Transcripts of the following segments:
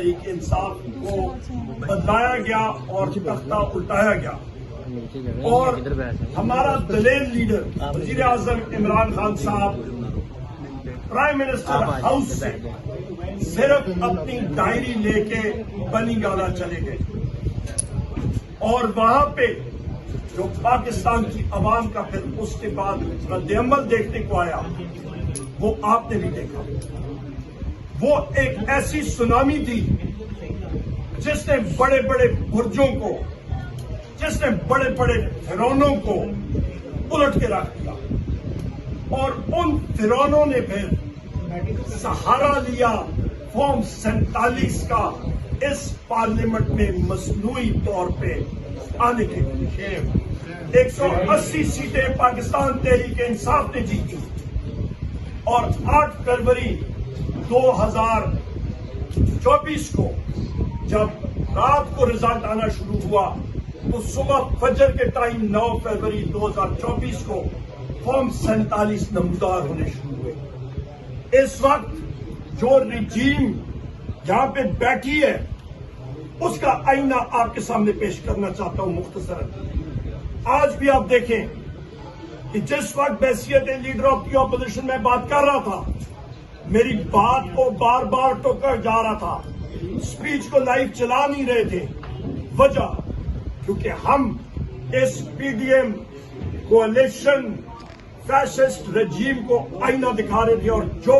تحریک انصاف کو بدلایا گیا اور تختہ الٹایا گیا، اور ہمارا دلیر لیڈر وزیر اعظم عمران خان صاحب پرائم منسٹر ہاؤس سے صرف اپنی ڈائری لے کے بنی گالا چلے گئے، اور وہاں پہ جو پاکستان کی عوام کا پھر اس کے بعد رد عمل دیکھنے کو آیا وہ آپ نے بھی دیکھا۔ وہ ایک ایسی سونامی تھی جس نے بڑے بڑے برجوں کو، جس نے بڑے بڑے فرعونوں کو الٹ کے رکھ دیا، اور ان فرعونوں نے پھر سہارا لیا فارم 47 کا اس پارلیمنٹ میں مصنوعی طور پہ آنے کے لیے۔ 180 سیٹیں پاکستان تحریک انصاف نے جیتی، اور 8 فروری 2024 کو جب رات کو رزلٹ آنا شروع ہوا تو صبح فجر کے ٹائم 9 فروری 2024 کو فارم 47 نمودار ہونے شروع ہوئے۔ اس وقت جو رجیم یہاں پہ بیٹھی ہے اس کا آئینہ آپ کے سامنے پیش کرنا چاہتا ہوں مختصراً۔ آج بھی آپ دیکھیں کہ جس وقت بحیثیت لیڈر آف دی اپوزیشن میں بات کر رہا تھا، میری بات کو بار بار ٹوکا جا رہا تھا، اسپیچ کو لائیو چلا نہیں رہے تھے۔ وجہ کیونکہ ہم اس P D M coalition fascist regime کو آئینہ دکھا رہے تھے، اور جو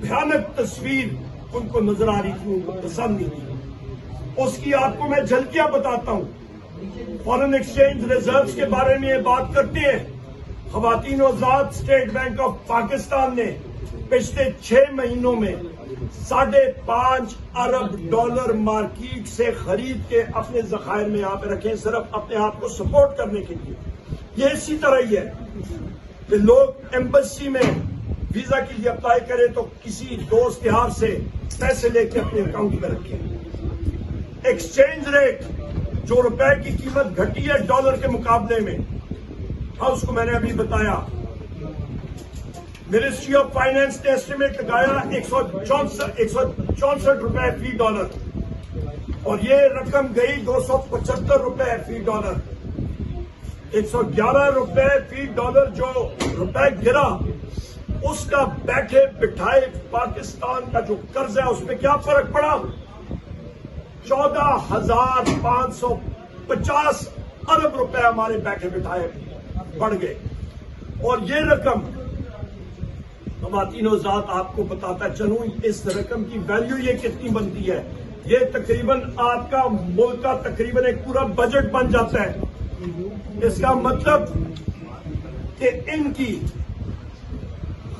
بھیانک تصویر ان کو نظر آ رہی تھی ان کو پسند نہیں تھی۔ اس کی آپ کو میں جھلکیاں بتاتا ہوں۔ فارن ایکسچینج ریزروز کے بارے میں یہ بات کرتے ہیں، خواتین و حضرات، اسٹیٹ بینک آف پاکستان نے پچھلے 6 مہینوں میں $5.5 ارب مارکیٹ سے خرید کے اپنے ذخائر میں یہاں پہ رکھے، صرف اپنے آپ کو سپورٹ کرنے کے لیے۔ یہ اسی طرح ہی ہے کہ لوگ ایمبیسی میں ویزا کے لیے اپلائی کرے تو کسی دوست یار سے پیسے لے کے اپنے اکاؤنٹ میں رکھیں۔ ایکسچینج ریٹ جو روپے کی قیمت گھٹی ہے ڈالر کے مقابلے میں، ہاؤس کو میں نے ابھی بتایا، منسٹری آف فائنانس نے ایسٹیمیٹ لگایا 164 روپے فی ڈالر، اور یہ رقم گئی 275 روپے فی ڈالر۔ 111 روپے فی ڈالر جو روپے گرا، اس کا بیٹھے بٹھائے پاکستان کا جو قرض ہے اس میں کیا فرق پڑا؟ 14,550 ارب روپے ہمارے بیٹھے بٹھائے بڑھ گئے، اور یہ رقم خواتین و ذات آپ کو بتاتا چلوں اس رقم کی ویلیو یہ کتنی بنتی ہے۔ یہ تقریباً آپ کا ملک کا تقریباً ایک پورا بجٹ بن جاتا ہے۔ اس کا مطلب کہ ان کی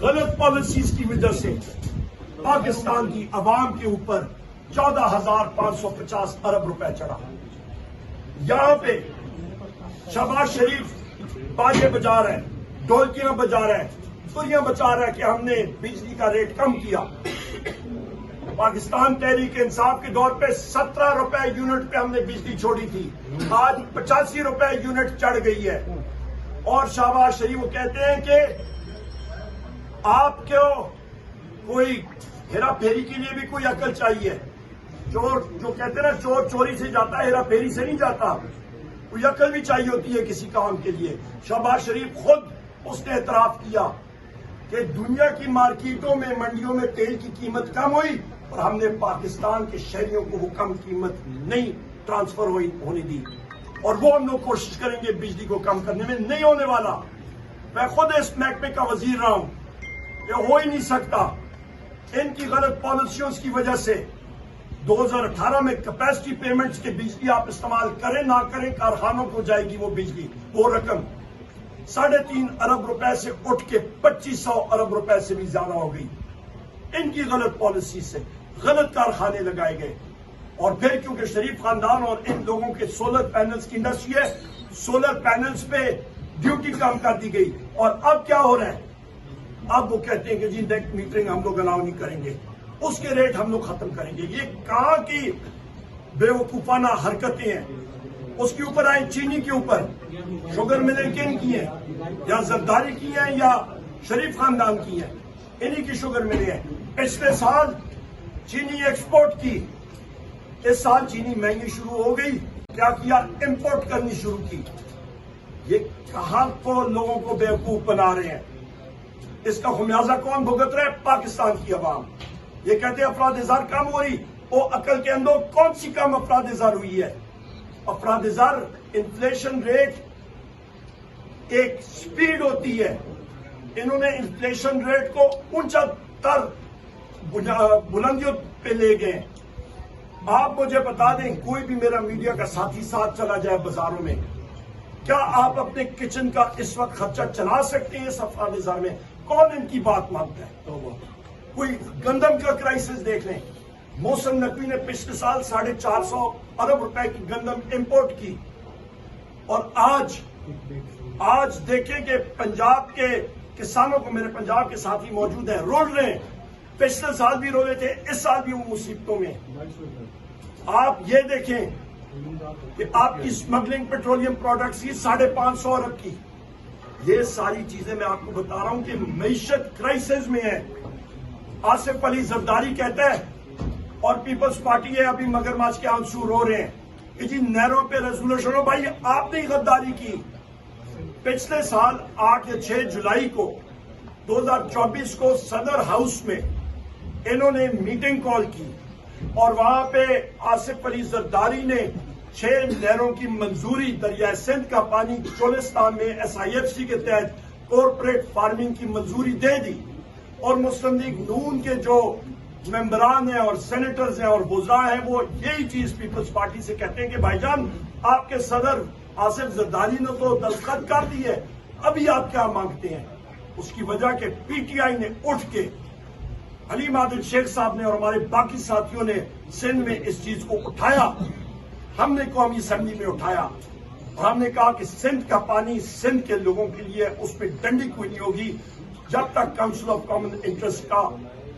غلط پالیسیز کی وجہ سے پاکستان کی عوام کے اوپر 14,550 ارب روپے چڑھا۔ یہاں پہ شہباز شریف باجے بجا رہے ہیں، ڈھولکیاں بجا رہے ہیں، تریاں بچا رہا ہے کہ ہم نے بجلی کا ریٹ کم کیا۔ پاکستان تحریک انصاف کے دور پہ 17 روپے یونٹ پہ ہم نے بجلی چھوڑی تھی، آج 85 روپے یونٹ چڑھ گئی ہے۔ اور شہباز شریف وہ کہتے ہیں کہ آپ کو کوئی ہیرا پھیری کے لیے بھی کوئی عقل چاہیے۔ چور جو کہتے ہیں نا چور چوری سے جاتا ہے، ہیرا پھیری سے نہیں جاتا، کوئی عقل بھی چاہیے ہوتی ہے کسی کام کے لیے۔ شہباز شریف خود اس نے اعتراف کیا کہ دنیا کی مارکیٹوں میں منڈیوں میں تیل کی قیمت کم ہوئی اور ہم نے پاکستان کے شہریوں کو وہ کم قیمت نہیں ٹرانسفر ہونے دی، اور وہ ہم لوگ کوشش کریں گے بجلی کو کم کرنے میں۔ نہیں ہونے والا، میں خود اس محکمے کا وزیر رہا ہوں، یہ ہو ہی نہیں سکتا۔ ان کی غلط پالیسیوں کی وجہ سے 2018 میں کیپیسٹی پیمنٹس کے بجلی آپ استعمال کریں نہ کریں، کارخانوں کو جائے گی وہ بجلی، وہ رقم 3.5 ارب روپے سے اٹھ کے 2500 ارب روپے سے بھی زیادہ ہو گئی۔ ان کی غلط پالیسی سے غلط کارخانے لگائے گئے، اور پھر کیونکہ شریف خاندان اور ان لوگوں کے سولر پینلز کی انڈسٹری ہے، سولر پینلز پہ ڈیوٹی کم کر دی گئی، اور اب کیا ہو رہا ہے؟ اب وہ کہتے ہیں کہ جی نیٹ میٹرنگ ہم لوگ الاؤ نہیں کریں گے، اس کے ریٹ ہم لوگ ختم کریں گے۔ یہ کہاں کی بے وقوفانہ حرکتیں ہیں؟ اس کے اوپر آئیں چینی کے اوپر، شوگر ملیں کن کی ہیں، یا زرداری کی ہیں یا شریف خاندان کی ہیں، انہی کی شوگر ملیں ہیں۔ پچھلے سال چینی ایکسپورٹ کی اس سال چینی مہنگی شروع ہو گئی، کیا کیا؟ امپورٹ کرنی شروع کی۔ یہ کہاں کو لوگوں کو بیوقوف بنا رہے ہیں؟ اس کا خمیازہ کون بھگت رہا ہے؟ پاکستان کی عوام۔ یہ کہتے ہیں افراد زر کم ہو رہی، وہ عقل کے اندر کون سی کم افراد زر ہوئی ہے؟ افراد زر انفلیشن ریٹ ایک سپیڈ ہوتی ہے، انہوں نے انفلیشن ریٹ کو اونچا تر بلندیوں پہ لے گئے۔ آپ مجھے بتا دیں، کوئی بھی میرا میڈیا کا ساتھی ساتھ چلا جائے بازاروں میں، کیا آپ اپنے کچن کا اس وقت خرچہ چلا سکتے ہیں اس افراد زر میں؟ کون ان کی بات مانتا ہے؟ کوئی گندم کا کرائسس دیکھ لیں، محسن نقوی نے پچھلے سال 450 ارب روپے کی گندم امپورٹ کی، اور آج دیکھیں کہ پنجاب کے کسانوں کو، میرے پنجاب کے ساتھی موجود ہیں، رو رہے ہیں، پچھلے سال بھی رو رہے تھے، اس سال بھی وہ مصیبتوں میں۔ آپ یہ دیکھیں کہ آپ کی اسمگلنگ پیٹرولیم پروڈکٹس کی 550 ارب کی، یہ ساری چیزیں میں آپ کو بتا رہا ہوں کہ معیشت کرائسس میں ہے۔ آصف علی زرداری کہتا ہے، اور پیپلز پارٹی ہے ابھی مگرمچھ کے آنسو رو رہے ہیں کہ جی نہروں پہ ریزولوشن ہو۔ بھائی آپ نے غداری کی۔ پچھلے سال 8 یا 6 جولائی کو 2024 کو صدر ہاؤس میں انہوں نے میٹنگ کال کی، اور وہاں پہ آصف علی زرداری نے 6 نہروں کی منظوری، دریائے سندھ کا پانی چولستان میں SIFC کے تحت کارپوریٹ فارمنگ کی منظوری دے دی، اور مسلم لیگ نون کے جو ممبران ہیں اور سینیٹرز ہیں اور وزراء ہیں وہ یہی چیز پیپلز پارٹی سے کہتے ہیں کہ بھائی جان آپ کے صدر آصف زرداری نے تو دستخط کر دی ہے، ابھی آپ کیا مانگتے ہیں؟ اس کی وجہ کہ PTI نے اٹھ کے، حلیم عادل شیخ صاحب نے اور ہمارے باقی ساتھیوں نے سندھ میں اس چیز کو اٹھایا، ہم نے قومی اسمبلی میں اٹھایا، اور ہم نے کہا کہ سندھ کا پانی سندھ کے لوگوں کے لیے، اس پہ ڈنڈی کوئی نہیں ہوگی جب تک کاؤنسل آف کامن انٹرسٹ کا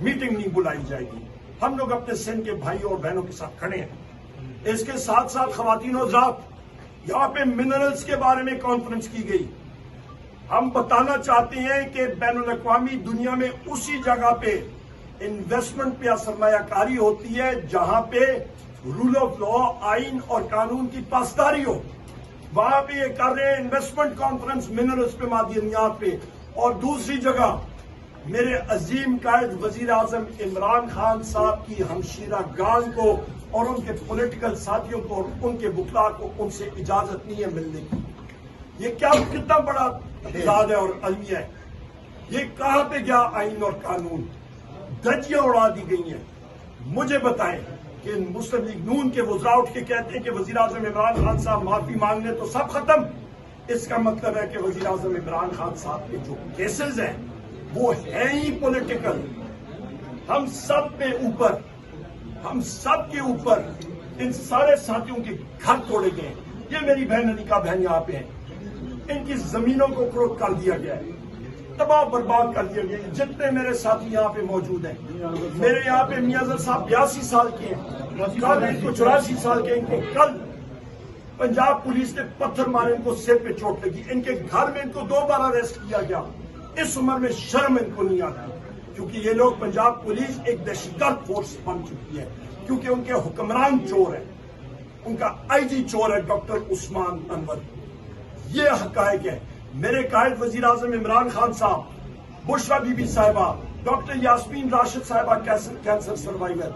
میٹنگ نہیں بلائی جائے گی۔ ہم لوگ اپنے سندھ کے بھائیوں اور بہنوں کے ساتھ کھڑے ہیں۔ اس کے ساتھ ساتھ خواتین و حضرات، یہاں پہ منرلز کے بارے میں کانفرنس کی گئی۔ ہم بتانا چاہتے ہیں کہ بین الاقوامی دنیا میں اسی جگہ پہ انویسٹمنٹ پہ سرمایہ کاری ہوتی ہے جہاں پہ رول آف لا، آئین اور قانون کی پاسداری ہو۔ وہاں پہ یہ کر رہے ہیں انویسٹمنٹ کانفرنس منرلز پہ، معدنیات پہ۔ اور دوسری جگہ میرے عظیم قائد وزیر اعظم عمران خان صاحب کی ہمشیرہ گان کو اور ان کے پولیٹیکل ساتھیوں کو اور ان کے وکلاء کو ان سے اجازت نہیں ہے ملنے کی۔ یہ کیا کتنا بڑا اعتراض ہے اور المیہ ہے؟ یہ کہاں پہ گیا آئین اور قانون؟ دھجیاں اڑا دی گئی ہیں۔ مجھے بتائیں کہ مسلم لیگ نون کے وزراء اٹھ کے کہتے ہیں کہ وزیر اعظم عمران خان صاحب معافی مانگ لیں تو سب ختم۔ اس کا مطلب ہے کہ وزیر اعظم عمران خان صاحب کے جو کیسز ہیں وہ ہیں ہی پولیٹیکل۔ ہم سب پہ اوپر، ہم سب کے اوپر ان سارے ساتھیوں کے گھر توڑے گئے۔ یہ میری بہن انیکا بہن یہاں پہ ہیں، ان کی زمینوں کو فروخت کر دیا گیا ہے، تباہ برباد کر دیا گیا ہے۔ جتنے میرے ساتھی یہاں پہ موجود ہیں، میرے یہاں پہ میاں زر صاحب 82 سال کے ہیں، کل ان کو 84 سال کے، ان کو کل پنجاب پولیس نے پتھر مارے، ان کو سر پہ چوٹ لگی، ان کے گھر میں ان کو 2 بار اریسٹ کیا گیا۔ اس عمر میں شرم ان کو نہیں آتی، کیونکہ یہ لوگ پنجاب پولیس ایک دہشت گرد فورس بن چکی ہے، کیونکہ ان کے حکمران چور ہیں، ان کا IG چور ہے ڈاکٹر عثمان انور۔ یہ حقائق ہے۔ میرے قائد وزیر اعظم عمران خان صاحب، بشرا بی بی صاحبہ، ڈاکٹر یاسمین راشد صاحبہ کینسر سروائیور،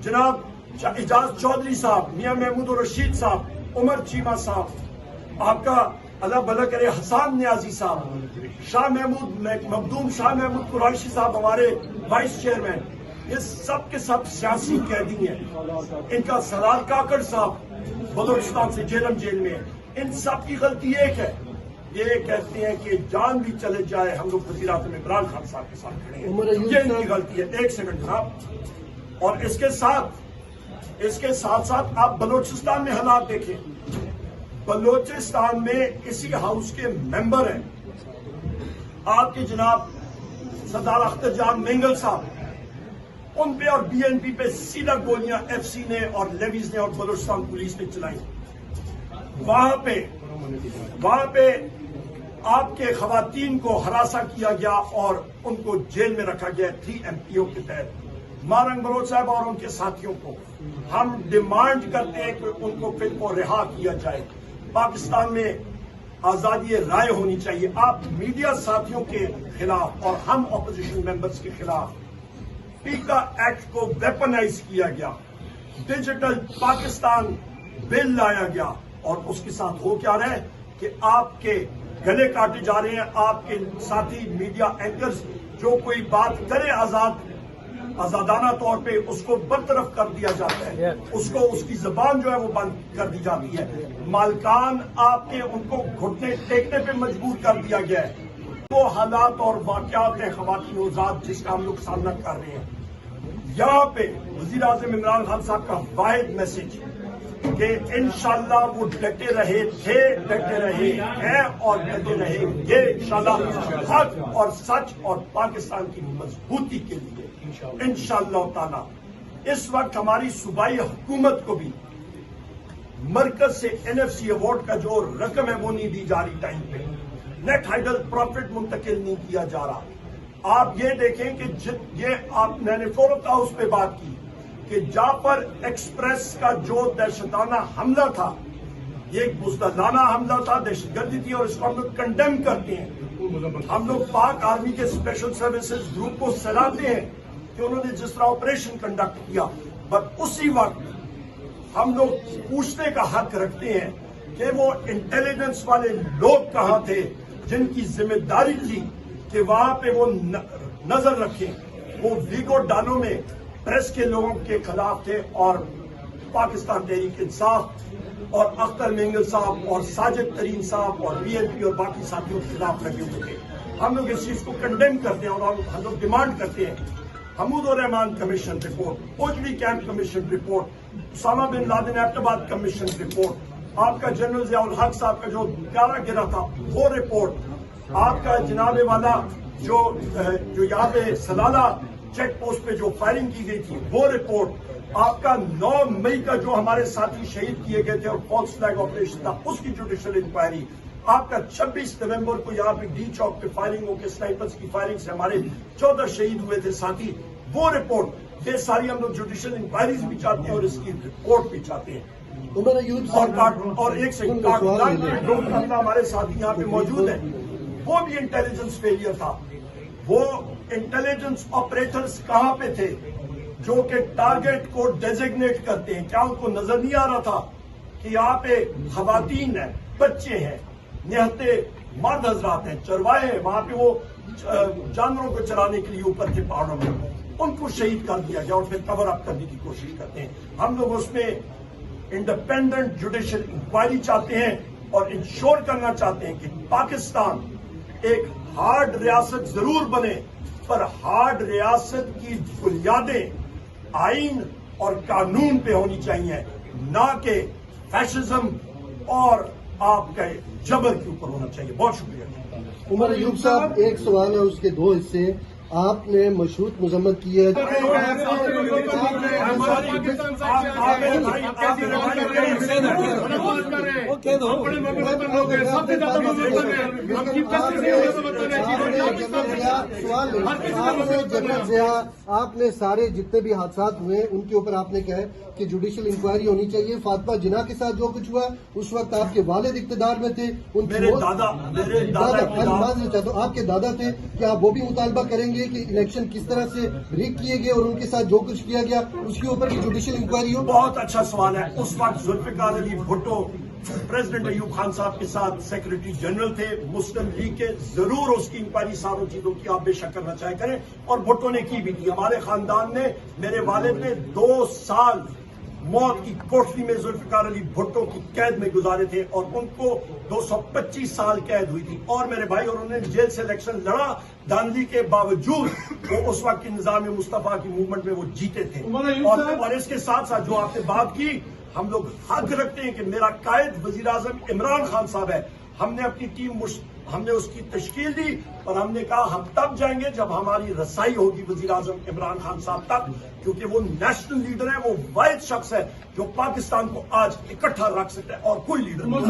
جناب اعجاز چودھری صاحب، میاں محمود الرشید صاحب، عمر چیمہ صاحب، آپ کا اللہ بھلا کرے حسان نیازی صاحب، شاہ محمود مخدوم، شاہ محمود قریشی صاحب ہمارے وائس چیئرمین، یہ سب کے سب سیاسی قیدی ہیں۔ ان کا سرار کاکڑ صاحب بلوچستان سے جیل میں، ان سب کی غلطی ایک ہے، یہ کہتے ہیں کہ جان بھی چلے جائے ہم لوگ وزیر اعظم عمران خان صاحب کے ساتھ کھڑے ہیں، یہ ان کی غلطی ہے۔ ایک سیکنڈ جناب، اور اس کے ساتھ ساتھ آپ بلوچستان میں حالات دیکھیں۔ بلوچستان میں اسی ہاؤس کے ممبر ہیں آپ کے جناب سردار اختر جان مینگل صاحب، ان پہ اور BNP پہ سیدھا گولیاں FC نے اور لیویز نے اور بلوچستان پولیس نے چلائی۔ وہاں پہ آپ کے خواتین کو ہراساں کیا گیا اور ان کو جیل میں رکھا گیا 3 MPO کے تحت، مارنگ بلوچ صاحب اور ان کے ساتھیوں کو۔ ہم ڈیمانڈ کرتے ہیں کہ ان کو پھر کو رہا کیا جائے. پاکستان میں آزادی رائے ہونی چاہیے. آپ میڈیا ساتھیوں کے خلاف اور ہم اپوزیشن ممبرز کے خلاف پیکا ایکٹ کو ویپنائز کیا گیا, ڈیجیٹل پاکستان بل لایا گیا, اور اس کے ساتھ ہو کیا رہا ہے کہ آپ کے گلے کاٹے جا رہے ہیں. آپ کے ساتھی میڈیا اینکرز جو کوئی بات کرے آزادانہ طور پہ اس کو برطرف کر دیا جاتا ہے, اس کی زبان جو ہے وہ بند کر دی جاتی ہے. مالکان آپ کے ان کو گھٹنے ٹیکنے پہ مجبور کر دیا گیا ہے. وہ حالات اور واقعات ہیں خواتین و ذات جس کا ہم لوگ سامنا کر رہے ہیں. یہاں پہ وزیر اعظم عمران خان صاحب کا واحد میسج کہ انشاءاللہ وہ ڈٹے رہے تھے, ڈٹے رہے ہیں اور ڈٹے رہیں گے انشاءاللہ حق اور سچ اور پاکستان کی مضبوطی کے لیے انشاءاللہ تعالی. اس وقت ہماری صوبائی حکومت کو بھی مرکز سے NFC ایوارڈ کا جو رقم ہے وہ نہیں دی جا رہی ٹائم پہ, نیٹ ہائیڈل پروفٹ منتقل نہیں کیا جا رہا. آپ یہ دیکھیں کہ یہ آپ نے فورت ہاؤس پہ بات کی کہ جعفر ایکسپریس کا جو دہشتانہ حملہ تھا یہ ایک بزدلانہ حملہ تھا, دہشت گردی تھی, اور اس کو ہم لوگ کنڈیم کرتے ہیں. ہم لوگ پاک آرمی کے اسپیشل سروسز گروپ کو سراہتے ہیں کہ انہوں نے جس طرح آپریشن کنڈکٹ کیا, بٹ اسی وقت ہم لوگ پوچھنے کا حق رکھتے ہیں کہ وہ انٹیلیجنس والے لوگ کہاں تھے جن کی ذمہ داری تھی کہ وہاں پہ وہ نظر رکھیں. وہ ویگو ڈانو میں پریس کے لوگوں کے خلاف تھے, اور پاکستان تحریک انصاف اور اختر مینگل صاحب اور ساجد ترین صاحب اور BNP اور باقی ساتھیوں کے خلاف لگے ہوئے تھے. ہم لوگ اس چیز کو کنڈیم کرتے ہیں اور ہم لوگ ڈیمانڈ کرتے ہیں Hamoodur Rahman commission report, Ojhri camp commission report, Osama bin Laden Abbottabad commission report, آپ کا جنرل ضیاء الحق صاحب کا جو پیارا گرا تھا وہ رپورٹ, آپ کا جناب والا جو یہاں پہ سلالہ چیک پوسٹ پہ جو فائرنگ کی گئی تھی وہ رپورٹ, آپ کا 9 مئی کا جو ہمارے ساتھی شہید کیے گئے تھے اور فالس فلیگ آپریشن تھا اس کی جوڈیشل انکوائری, آپ کا 26 نومبر کو یہاں پہ ڈی چوک پہ فائرنگ ہو کے سنائپرز کی فائرنگ سے ہمارے 14 شہید ہوئے تھے ساتھی, وہ رپورٹ, یہ ساری ہم لوگ جوڈیشل انکوائریز بھی چاہتے ہیں اور اس کی رپورٹ بھی چاہتے ہیں. اور ایک سیکنڈ ہمارے ساتھی یہاں پہ موجود ہیں, وہ بھی انٹیلیجنس فیلئر تھا. وہ انٹیلیجنس آپریٹرز کہاں پہ تھے جو کہ ٹارگیٹ کو ڈیزگنیٹ کرتے ہیں؟ کیا ان کو نظر نہیں آ رہا تھا کہ یہاں پہ خواتین ہیں, بچے ہیں, نہتے مرد حضرات ہیں, چرواہے ہیں, وہاں پہ وہ جانوروں کو چرانے کے لیے اوپر کے پہاڑوں میں, ان کو شہید کر دیا گیا اور پھر کور اپ کرنے کی کوشش کرتے ہیں. ہم لوگ اس میں انڈیپینڈنٹ جوڈیشل انکوائری چاہتے ہیں اور انشور کرنا چاہتے ہیں کہ پاکستان ایک ہارڈ ریاست ضرور بنے, پر ہارڈ ریاست کی بنیادیں آئین اور قانون پہ ہونی چاہیے, نہ کہ فیشزم اور آپ کے جبر کے اوپر ہونا چاہیے. بہت شکریہ. عمر ایوب صاحب, ایک سوال ہے, اس کے 2 حصے. آپ نے مشروط مذمت کی ہے. آپ نے سارے جتنے بھی حادثات ہوئے ان کے اوپر آپ نے کہا ہے کہ جوڈیشل انکوائری ہونی چاہیے. فاطمہ جناح کے ساتھ جو کچھ ہوا اس وقت آپ کے والد اقتدار میں تھے, آپ کے دادا تھے, کیا آپ وہ بھی مطالبہ کریں گے کہ الیکشن کس طرح سے ریگ کیے گئے اور ان کے ساتھ جو کچھ کیا گیا اس کے اوپر بھی جوڈیشل انکوائری ہو؟ بہت اچھا سوال ہے. اس وقت ذوالفقار علی بھٹو پریزیڈنٹ ایوب خان صاحب کے ساتھ سیکرٹری جنرل تھے مسلم لیگ کے, ضرور اس کی انکوائری ساروں چیزوں کی آپ بے شک کرنا چاہے کریں, اور بھٹو نے کی بھی تھی. ہمارے خاندان نے, میرے والد نے 2 سال موت کی کوٹری میں ذوالفقار علی بھٹو کی قید میں گزارے تھے اور ان کو 225 سال قید ہوئی تھی, اور میرے بھائی اور انہوں نے جیل سے الیکشن لڑا, دھاندلی کے باوجود وہ اس وقت کے نظام مصطفیٰ کی موومنٹ میں وہ جیتے تھے. اور اس کے ساتھ ساتھ جو آپ نے بات کی, ہم لوگ حق رکھتے ہیں کہ میرا قائد وزیر اعظم عمران خان صاحب ہے. ہم نے اپنی ٹیم ہم نے اس کی تشکیل دی اور ہم نے کہا ہم تب جائیں گے جب ہماری رسائی ہوگی وزیر اعظم عمران خان صاحب تک, کیونکہ وہ نیشنل لیڈر ہے, وہ واحد شخص ہے جو پاکستان کو آج اکٹھا رکھ سکتا ہے اور کوئی لیڈر نہیں. سب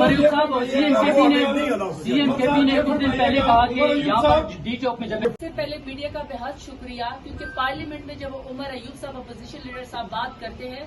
سے پہلے میڈیا کا بہت شکریہ, کیونکہ پارلیمنٹ میں جب عمر ایوب صاحب اپوزیشن لیڈر صاحب بات کرتے ہیں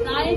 9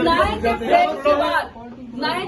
9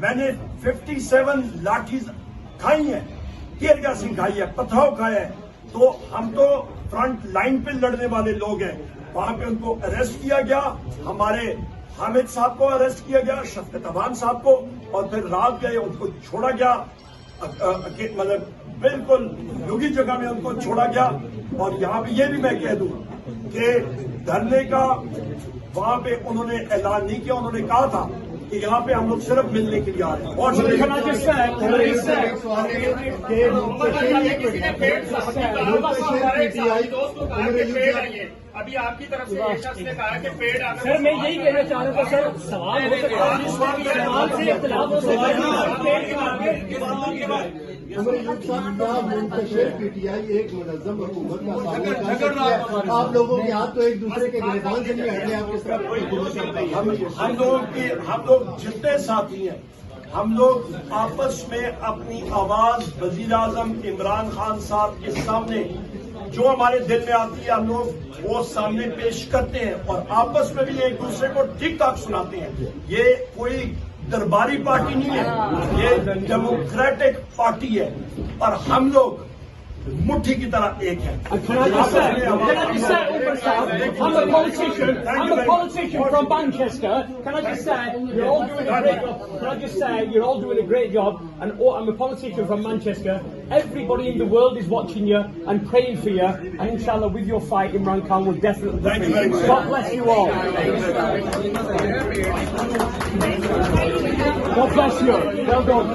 میں نے 57 لاٹھیز کھائی ہیں, ٹیئر گیسنگ کھائی ہے, پتھراؤ کھایا ہے. تو ہم تو فرنٹ لائن پہ لڑنے والے لوگ ہیں. وہاں پہ ان کو اریسٹ کیا گیا, ہمارے حامد صاحب کو اریسٹ کیا گیا, شفقت عوان صاحب کو, اور پھر رات گئے ان کو چھوڑا گیا, مطلب بالکل لوگی جگہ میں ان کو چھوڑا گیا. اور یہاں پہ یہ بھی میں کہہ دوں کہ دھرنے کا وہاں پہ انہوں نے اعلان نہیں کیا, انہوں نے کہا تھا کہ یہاں پہ ہم لوگ صرف ملنے کے لیے آ رہے ہیں. اور ابھی آپ کی طرف سے ایک شخص نے کہا کہ پیڑ سر میں یہی کہنا چاہ رہا تھا سر, سوال ہو سکتا ہے سوال سے اختلاف ہو سکتا ہے. منتشر پی ٹی آئی ایک منظم حکومت کا آپ لوگوں کے ہاتھ تو ایک دوسرے کے گرفان سے نہیں ہٹے, آپ کس طرح ہم لوگ جتنے ساتھی ہیں, ہم لوگ آپس میں اپنی آواز وزیر اعظم عمران خان صاحب کے سامنے جو ہمارے دل میں آتی ہے ہم لوگ وہ سامنے پیش کرتے ہیں, اور آپس میں بھی ایک دوسرے کو ٹھیک ٹھاک سناتے ہیں. یہ کوئی درباری پارٹی نہیں ہے, یہ ڈیموکریٹک پارٹی ہے, اور ہم لوگ مٹھی کی طرح ایک ہے. I'm a politician from Manchester. Can I just say you're all doing a great job? Can I just say you're all doing a great job? And I'm a politician from Manchester. Everybody in the world is watching you and praying for you. And inshallah, with your fight, Imran Khan will definitely. Thank you very much. God bless you all. God bless you. Well done.